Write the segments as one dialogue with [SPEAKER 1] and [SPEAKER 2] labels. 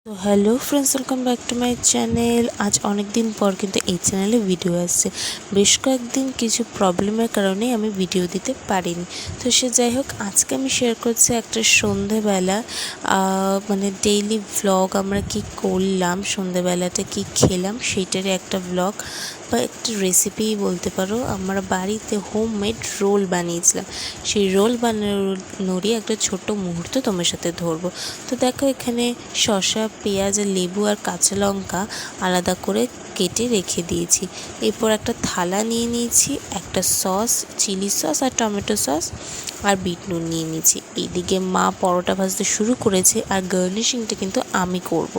[SPEAKER 1] তো hello friends, welcome back to my channel. আজ অনেক দিন পর কিন্তু এই চ্যানেলে ভিডিও আসছে। বেশ কয়েকদিন কিছু প্রবলেমের কারণে আমি ভিডিও দিতে পারিনি। তো সে যাই হোক, আজকে আমি শেয়ার করছি একটা সন্ধেবেলা মানে ডেইলি ভ্লগ। আমরা কি করলাম, সন্ধেবেলাটা কি খেলাম সেইটারই একটা ভ্লগ বা একটা রেসিপিই বলতে পারো। আমরা বাড়িতে হোমমেড রোল বানিয়েছিলাম। সেই রোল বানানোরই একটা ছোট্ট মুহূর্ত তোমার সাথে ধরবো। তো দেখো, এখানে শসা, পেঁয়াজ, লেবু আর কাঁচা লঙ্কা আলাদা করে কেটে রেখে দিয়েছি। এরপর একটা থালা নিয়ে নিয়েছি, একটা সস, চিলি সস আর টমেটো সস আর বিট নুন নিয়ে নিয়েছি। এইদিকে মা পরোটা ভাজতে শুরু করেছে আর গার্নিশিংটা কিন্তু আমি করব।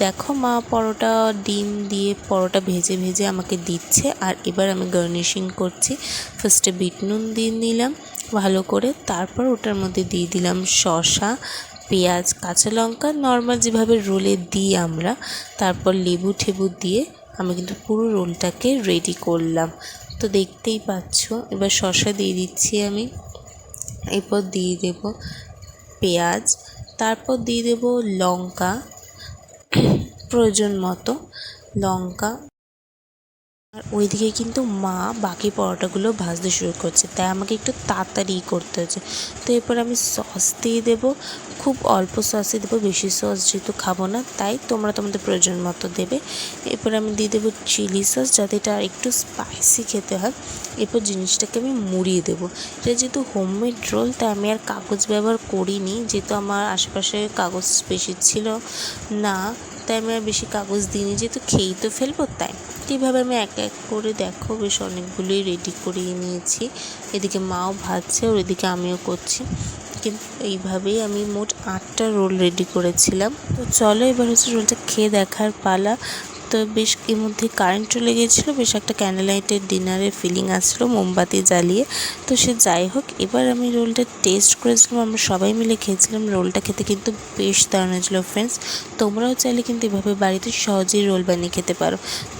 [SPEAKER 1] দেখো, মা পরোটা ডিম দিয়ে পরোটা ভেজে ভেজে আমাকে দিচ্ছে আর এবার আমি গার্নিশিং করছি। ফার্স্টে বিট নুন দিয়ে নিলাম ভালো করে, তারপর ওটার মধ্যে দিয়ে দিলাম শসা, পেঁয়াজ, কাঁচা লঙ্কা, নর্মাল যেভাবে রোলে দিই আমরা। তারপর লেবু ঠেবু দিয়ে আমি কিন্তু পুরো রোলটাকে রেডি করলাম। তো দেখতেই পাচ্ছ, এবার শসা দিয়ে দিচ্ছি আমি, এরপর দিয়ে দেব পেঁয়াজ, তারপর দিয়ে দেব লঙ্কা, প্রয়োজন মতো লঙ্কা। আর ওইদিকে কিন্তু মা বাকি পরোটাগুলো ভাজতে শুরু করছে, তাই আমাকে একটু তাড়াতাড়ি করতে হচ্ছে। তো এরপর আমি সস দিয়ে দেবো, খুব অল্প সসই দেবো, বেশি সস যেহেতু খাবো না, তাই তোমরা তোমাদের প্রয়োজন মতো দেবে। এরপর আমি দিয়ে দেবো চিলি সস, যাতে এটা একটু স্পাইসি খেতে হয়। এরপর জিনিসটাকে আমি মুড়িয়ে দেবো। এটা যেহেতু হোমমেড রোল, তাই আমি আর কাগজ ব্যবহার করিনি, যেহেতু আমার আশেপাশে কাগজ বেশি ছিল না, তাই আমি আর বেশি কাগজ দিইনি, যেহেতু খেয়েই তো ফেলবো তাই। এইভাবে আমি এক এক করে দেখো বেশ অনেকগুলোই রেডি করিয়ে নিয়েছি। এদিকে মাও ভাজছে, ওর এদিকে আমিও করছি। কিন্তু এইভাবেই আমি মোট 8টা রোল রেডি করেছিলাম। তো চলো, এবার হচ্ছে রোলটা খেয়ে দেখার পালা। তো বেশ এর মধ্যে কারেন্ট চলে গিয়েছিলো, বেশ একটা ক্যান্ডেল লাইটের ডিনারের ফিলিং আসছিলো মোমবাতি জ্বালিয়ে। তো সে যাই হোক, এবার আমি রোলটা টেস্ট করেছিলাম, আমরা সবাই মিলে খেয়েছিলাম। রোলটা খেতে কিন্তু বেশ দারুণ হয়েছিলো ফ্রেন্ডস। তোমরাও চাইলে কিন্তু এভাবে বাড়িতে সহজেই রোল বানিয়ে খেতে পারো। তো